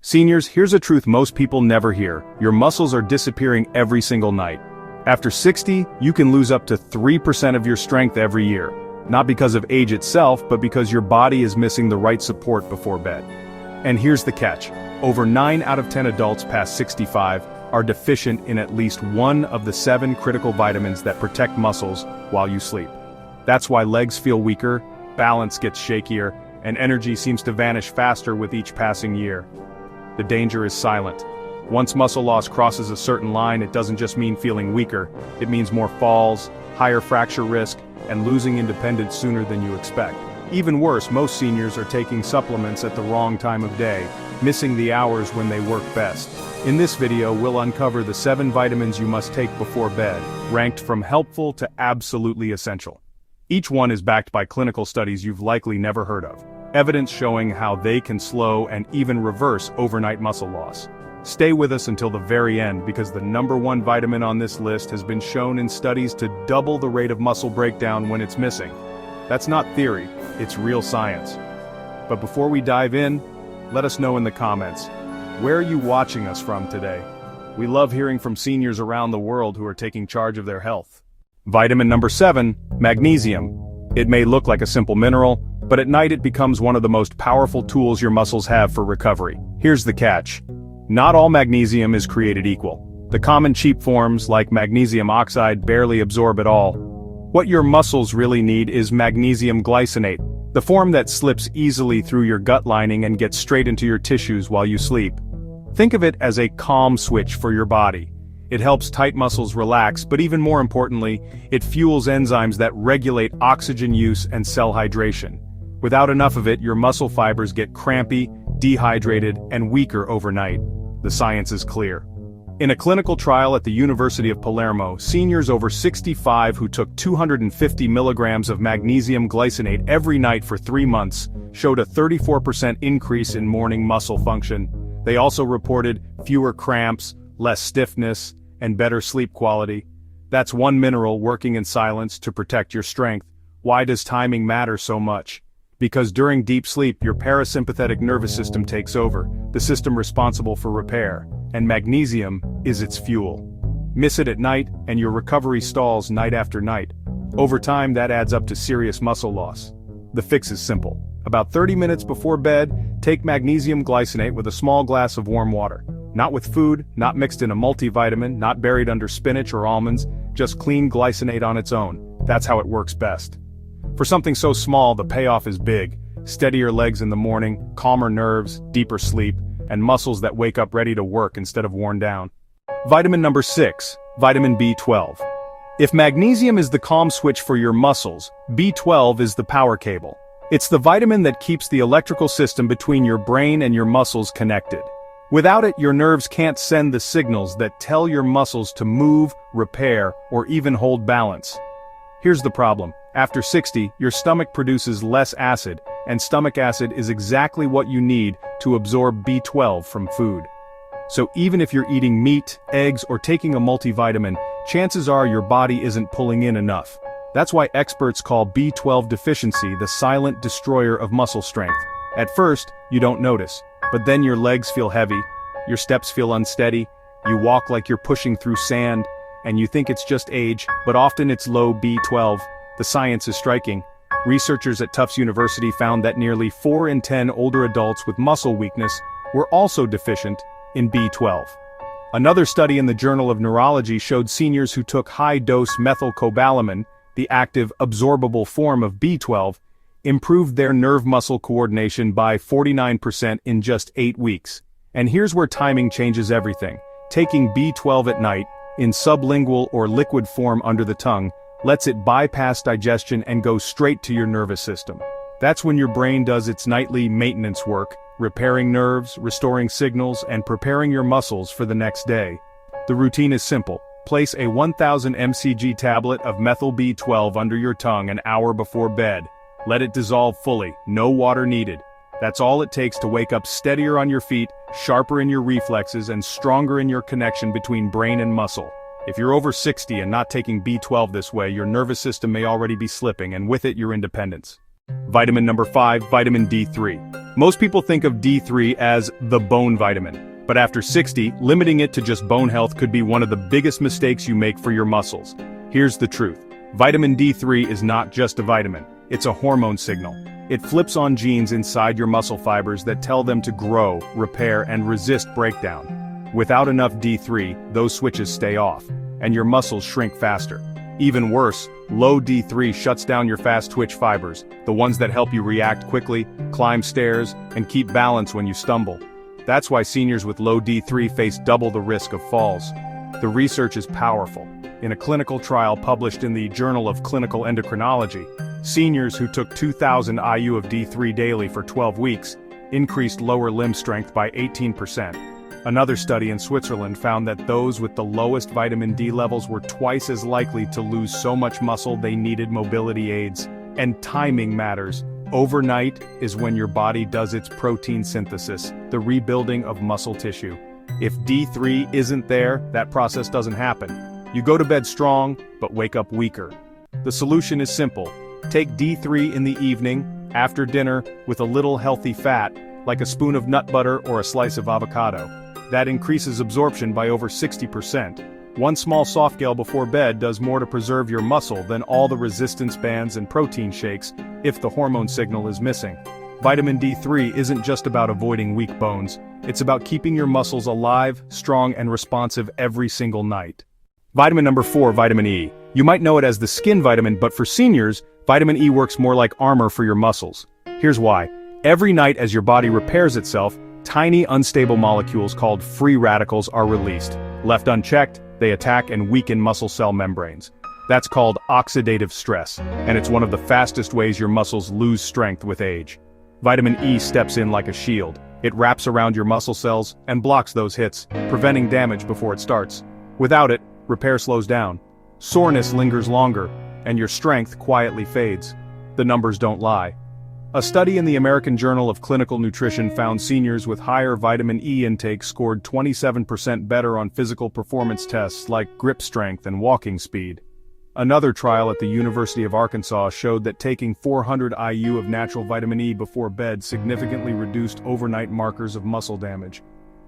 Seniors, here's a truth most people never hear. Your muscles are disappearing every single night. After 60, you can lose up to 3% of your strength every year. Not because of age itself, but because your body is missing the right support before bed. And here's the catch. Over 9 out of 10 adults past 65 are deficient in at least one of the 7 critical vitamins that protect muscles while you sleep. That's why legs feel weaker, balance gets shakier, and energy seems to vanish faster with each passing year. The danger is silent. Once muscle loss crosses a certain line, it doesn't just mean feeling weaker, it means more falls, higher fracture risk, and losing independence sooner than you expect. Even worse, most seniors are taking supplements at the wrong time of day, missing the hours when they work best. In this video, we'll uncover the 7 vitamins you must take before bed, ranked from helpful to absolutely essential. Each one is backed by clinical studies you've likely never heard of, evidence showing how they can slow and even reverse overnight muscle loss. Stay with us until the very end because the #1 vitamin on this list has been shown in studies to double the rate of muscle breakdown when it's missing. That's not theory, it's real science. But before we dive in, let us know in the comments, where are you watching us from today? We love hearing from seniors around the world who are taking charge of their health. Vitamin number 7, magnesium. It may look like a simple mineral, but at night it becomes one of the most powerful tools your muscles have for recovery. Here's the catch. Not all magnesium is created equal. The common cheap forms, like magnesium oxide, barely absorb at all. What your muscles really need is magnesium glycinate, the form that slips easily through your gut lining and gets straight into your tissues while you sleep. Think of it as a calm switch for your body. It helps tight muscles relax, but even more importantly, it fuels enzymes that regulate oxygen use and cell hydration. Without enough of it, your muscle fibers get crampy, dehydrated, and weaker overnight. The science is clear. In a clinical trial at the University of Palermo, seniors over 65 who took 250 milligrams of magnesium glycinate every night for 3 months showed a 34% increase in morning muscle function. They also reported fewer cramps, less stiffness, and better sleep quality. That's one mineral working in silence to protect your strength. Why does timing matter so much? Because during deep sleep, your parasympathetic nervous system takes over, the system responsible for repair, and magnesium is its fuel. Miss it at night, and your recovery stalls night after night. Over time, that adds up to serious muscle loss. The fix is simple. About 30 minutes before bed, take magnesium glycinate with a small glass of warm water. Not with food, not mixed in a multivitamin, not buried under spinach or almonds, just clean glycinate on its own. That's how it works best. For something so small, the payoff is big. Steadier legs in the morning, calmer nerves, deeper sleep, and muscles that wake up ready to work instead of worn down. Vitamin number 6, vitamin B12. If magnesium is the calm switch for your muscles, B12 is the power cable. It's the vitamin that keeps the electrical system between your brain and your muscles connected. Without it, your nerves can't send the signals that tell your muscles to move, repair, or even hold balance. Here's the problem. After 60, your stomach produces less acid, and stomach acid is exactly what you need to absorb B12 from food. So even if you're eating meat, eggs, or taking a multivitamin, chances are your body isn't pulling in enough. That's why experts call B12 deficiency the silent destroyer of muscle strength. At first, you don't notice, but then your legs feel heavy, your steps feel unsteady, you walk like you're pushing through sand, and you think it's just age, but often it's low B12. The science is striking. Researchers at Tufts University found that nearly 4 in 10 older adults with muscle weakness were also deficient in B12. Another study in the Journal of Neurology showed seniors who took high-dose methylcobalamin, the active absorbable form of B12, improved their nerve-muscle coordination by 49% in just 8 weeks. And here's where timing changes everything. Taking B12 at night, in sublingual or liquid form under the tongue, lets it bypass digestion and go straight to your nervous system. That's when your brain does its nightly maintenance work, repairing nerves, restoring signals, and preparing your muscles for the next day. The routine is simple. Place a 1000 mcg tablet of methyl B12 under your tongue an hour before bed. Let it dissolve fully, no water needed. That's all it takes to wake up steadier on your feet, sharper in your reflexes, and stronger in your connection between brain and muscle. If you're over 60 and not taking B12 this way, your nervous system may already be slipping, and with it your independence. Vitamin number 5, vitamin D3. Most people think of D3 as the bone vitamin, but after 60, limiting it to just bone health could be one of the biggest mistakes you make for your muscles. Here's the truth. Vitamin D3 is not just a vitamin, it's a hormone signal. It flips on genes inside your muscle fibers that tell them to grow, repair, and resist breakdown. Without enough D3, those switches stay off, and your muscles shrink faster. Even worse, low D3 shuts down your fast-twitch fibers, the ones that help you react quickly, climb stairs, and keep balance when you stumble. That's why seniors with low D3 face double the risk of falls. The research is powerful. In a clinical trial published in the Journal of Clinical Endocrinology, seniors who took 2,000 IU of D3 daily for 12 weeks increased lower limb strength by 18%. Another study in Switzerland found that those with the lowest vitamin D levels were twice as likely to lose so much muscle they needed mobility aids. And timing matters. Overnight is when your body does its protein synthesis, the rebuilding of muscle tissue. If D3 isn't there, that process doesn't happen. You go to bed strong, but wake up weaker. The solution is simple. Take D3 in the evening, after dinner, with a little healthy fat, like a spoon of nut butter or a slice of avocado. That increases absorption by over 60%. One small softgel before bed does more to preserve your muscle than all the resistance bands and protein shakes if the hormone signal is missing. Vitamin D3 isn't just about avoiding weak bones, it's about keeping your muscles alive, strong, and responsive every single night. Vitamin number 4, vitamin E. You might know it as the skin vitamin, but for seniors, vitamin E works more like armor for your muscles. Here's why. Every night as your body repairs itself, tiny unstable molecules called free radicals are released. Left unchecked, they attack and weaken muscle cell membranes. That's called oxidative stress, and it's one of the fastest ways your muscles lose strength with age. Vitamin E steps in like a shield. It wraps around your muscle cells and blocks those hits, preventing damage before it starts. Without it, repair slows down. Soreness lingers longer, and your strength quietly fades. The numbers don't lie. A study in the American Journal of Clinical Nutrition found seniors with higher vitamin E intake scored 27% better on physical performance tests like grip strength and walking speed. Another trial at the University of Arkansas showed that taking 400 IU of natural vitamin E before bed significantly reduced overnight markers of muscle damage.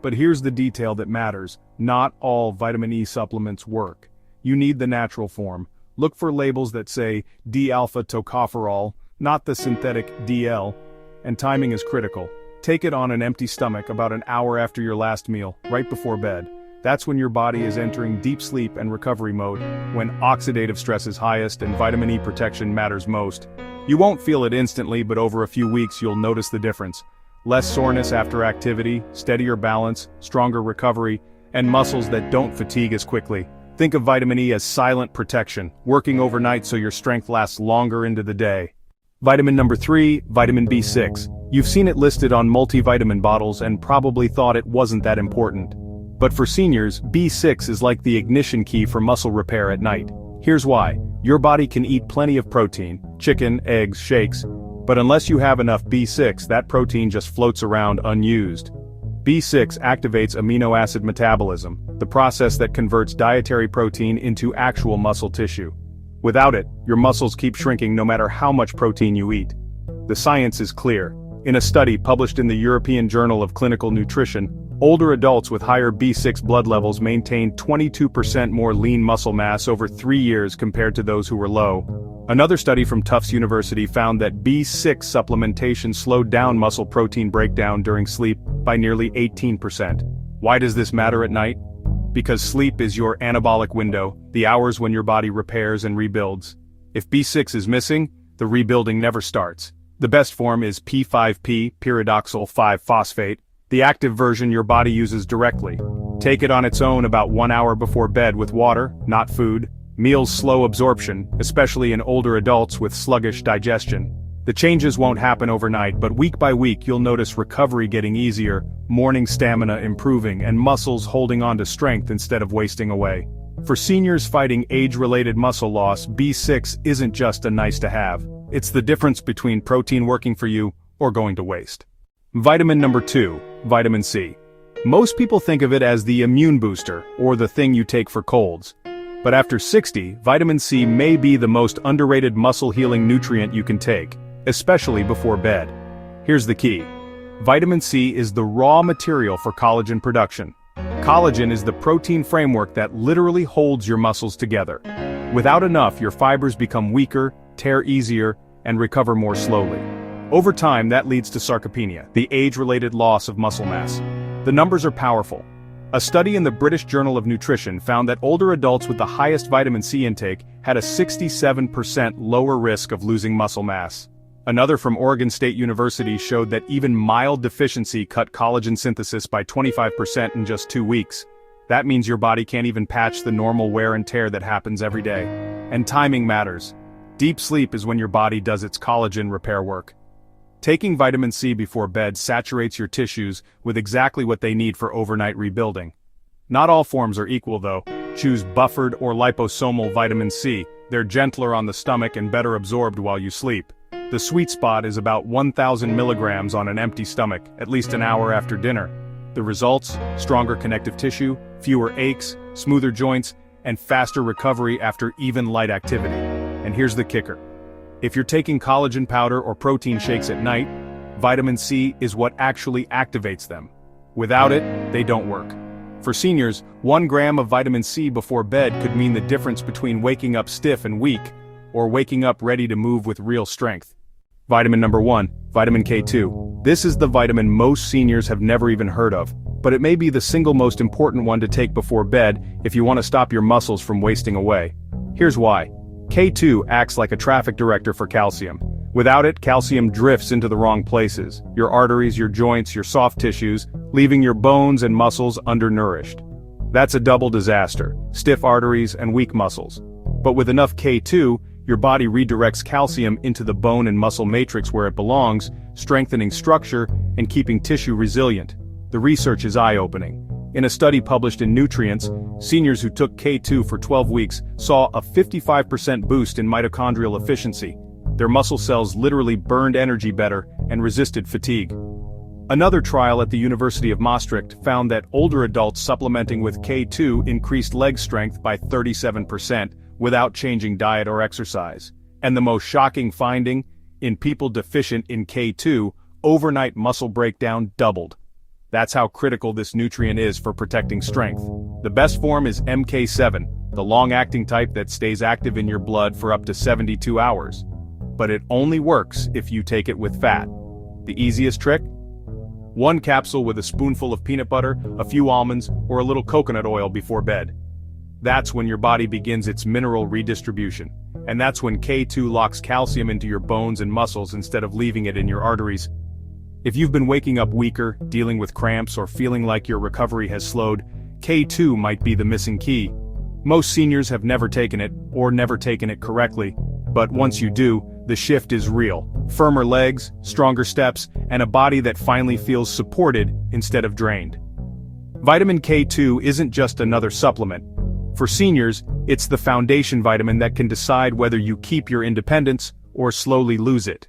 But here's the detail that matters. Not all vitamin E supplements work. You need the natural form. Look for labels that say D-alpha tocopherol, not the synthetic DL, and timing is critical. Take it on an empty stomach about an hour after your last meal, right before bed. That's when your body is entering deep sleep and recovery mode, when oxidative stress is highest and vitamin E protection matters most. You won't feel it instantly, but over a few weeks you'll notice the difference. Less soreness after activity, steadier balance, stronger recovery, and muscles that don't fatigue as quickly. Think of vitamin E as silent protection, working overnight so your strength lasts longer into the day. Vitamin number 3, vitamin B6. You've seen it listed on multivitamin bottles and probably thought it wasn't that important. But for seniors, B6 is like the ignition key for muscle repair at night. Here's why. Your body can eat plenty of protein, chicken, eggs, shakes, but unless you have enough B6, that protein just floats around unused. B6 activates amino acid metabolism, the process that converts dietary protein into actual muscle tissue. Without it, your muscles keep shrinking no matter how much protein you eat. The science is clear. In a study published in the European Journal of Clinical Nutrition, older adults with higher B6 blood levels maintained 22% more lean muscle mass over 3 years compared to those who were low. Another study from Tufts University found that B6 supplementation slowed down muscle protein breakdown during sleep by nearly 18%. Why does this matter at night? Because sleep is your anabolic window, the hours when your body repairs and rebuilds. If B6 is missing, the rebuilding never starts. The best form is P5P, pyridoxal 5-phosphate, the active version your body uses directly. Take it on its own about 1 hour before bed with water, not food. Meals slow absorption, especially in older adults with sluggish digestion. The changes won't happen overnight, but week by week you'll notice recovery getting easier, morning stamina improving, and muscles holding on to strength instead of wasting away. For seniors fighting age-related muscle loss, B6 isn't just a nice-to-have. It's the difference between protein working for you or going to waste. Vitamin number 2, vitamin C. Most people think of it as the immune booster, or the thing you take for colds. But after 60, vitamin C may be the most underrated muscle-healing nutrient you can take. especially before bed. Here's the key. Vitamin C is the raw material for collagen production. Collagen is the protein framework that literally holds your muscles together. Without enough, your fibers become weaker, tear easier, and recover more slowly. Over time, that leads to sarcopenia, the age-related loss of muscle mass. The numbers are powerful. A study in the British Journal of Nutrition found that older adults with the highest vitamin C intake had a 67% lower risk of losing muscle mass. Another from Oregon State University showed that even mild deficiency cut collagen synthesis by 25% in just 2 weeks. That means your body can't even patch the normal wear and tear that happens every day. And timing matters. Deep sleep is when your body does its collagen repair work. Taking vitamin C before bed saturates your tissues with exactly what they need for overnight rebuilding. Not all forms are equal though. Choose buffered or liposomal vitamin C. They're gentler on the stomach and better absorbed while you sleep. The sweet spot is about 1,000 milligrams on an empty stomach, at least an hour after dinner. The results? Stronger connective tissue, fewer aches, smoother joints, and faster recovery after even light activity. And here's the kicker. If you're taking collagen powder or protein shakes at night, vitamin C is what actually activates them. Without it, they don't work. For seniors, 1 gram of vitamin C before bed could mean the difference between waking up stiff and weak, or waking up ready to move with real strength. Vitamin number 1, vitamin K2. This is the vitamin most seniors have never even heard of, but it may be the single most important one to take before bed if you want to stop your muscles from wasting away. Here's why. K2 acts like a traffic director for calcium. Without it, calcium drifts into the wrong places, your arteries, your joints, your soft tissues, leaving your bones and muscles undernourished. That's a double disaster, stiff arteries and weak muscles. But with enough K2, your body redirects calcium into the bone and muscle matrix where it belongs, strengthening structure and keeping tissue resilient. The research is eye-opening. In a study published in Nutrients, seniors who took K2 for 12 weeks saw a 55% boost in mitochondrial efficiency. Their muscle cells literally burned energy better and resisted fatigue. Another trial at the University of Maastricht found that older adults supplementing with K2 increased leg strength by 37%, without changing diet or exercise. And the most shocking finding, in people deficient in K2, overnight muscle breakdown doubled. That's how critical this nutrient is for protecting strength. The best form is MK7, the long-acting type that stays active in your blood for up to 72 hours. But it only works if you take it with fat. The easiest trick? 1 capsule with a spoonful of peanut butter, a few almonds, or a little coconut oil before bed. That's when your body begins its mineral redistribution. And that's when K2 locks calcium into your bones and muscles instead of leaving it in your arteries. If you've been waking up weaker, dealing with cramps, or feeling like your recovery has slowed, K2 might be the missing key. Most seniors have never taken it, or never taken it correctly. But once you do, the shift is real. Firmer legs, stronger steps, and a body that finally feels supported instead of drained. Vitamin K2 isn't just another supplement. For seniors, it's the foundation vitamin that can decide whether you keep your independence or slowly lose it.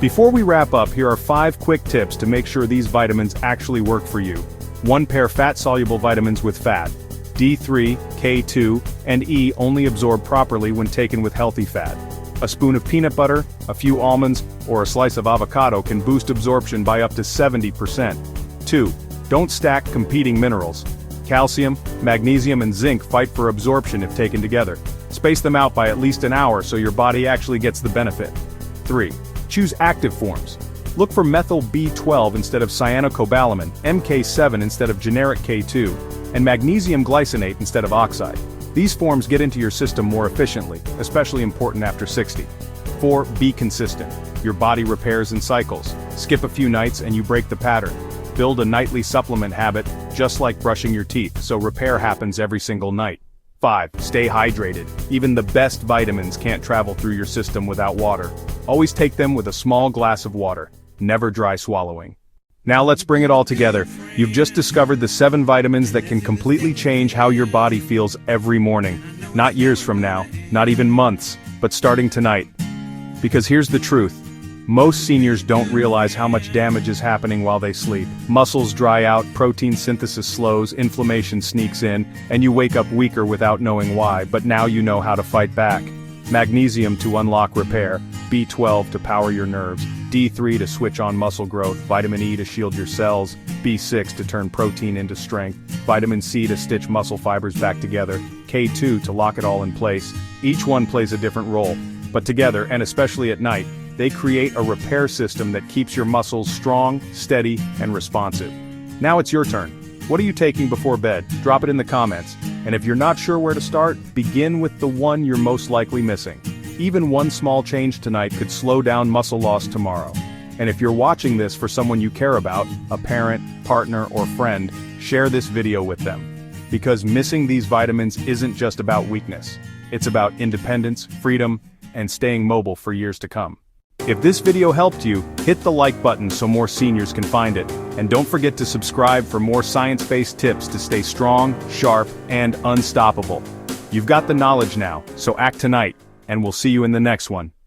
Before we wrap up, here are 5 quick tips to make sure these vitamins actually work for you. 1 pair fat-soluble vitamins with fat. D3, K2, and E only absorb properly when taken with healthy fat. A spoon of peanut butter, a few almonds, or a slice of avocado can boost absorption by up to 70%. 2. Don't stack competing minerals. Calcium, magnesium, and zinc fight for absorption if taken together. Space them out by at least an hour so your body actually gets the benefit. 3. Choose active forms. Look for methyl B12 instead of cyanocobalamin, MK7 instead of generic K2, and magnesium glycinate instead of oxide. These forms get into your system more efficiently, especially important after 60. 4. Be consistent. Your body repairs in cycles. Skip a few nights and you break the pattern. Build a nightly supplement habit, just like brushing your teeth, so repair happens every single night. 5. Stay hydrated. Even the best vitamins can't travel through your system without water. Always take them with a small glass of water. Never dry swallowing. Now let's bring it all together. You've just discovered the 7 vitamins that can completely change how your body feels every morning. Not years from now, not even months, but starting tonight. Because here's the truth. Most seniors don't realize how much damage is happening while they sleep. Muscles dry out, protein synthesis slows, inflammation sneaks in, and you wake up weaker without knowing why, but now you know how to fight back. magnesium to unlock repair, B12 to power your nerves, D3 to switch on muscle growth, vitamin E to shield your cells, B6 to turn protein into strength, vitamin C to stitch muscle fibers back together, K2 to lock it all in place. Each one plays a different role, but together, and especially at night, they create a repair system that keeps your muscles strong, steady, and responsive. Now it's your turn. What are you taking before bed? Drop it in the comments. And if you're not sure where to start, begin with the one you're most likely missing. Even one small change tonight could slow down muscle loss tomorrow. And if you're watching this for someone you care about, a parent, partner, or friend, share this video with them. Because missing these vitamins isn't just about weakness. It's about independence, freedom, and staying mobile for years to come. If this video helped you, hit the like button so more seniors can find it. And don't forget to subscribe for more science-based tips to stay strong, sharp, and unstoppable. You've got the knowledge now, so act tonight, and we'll see you in the next one.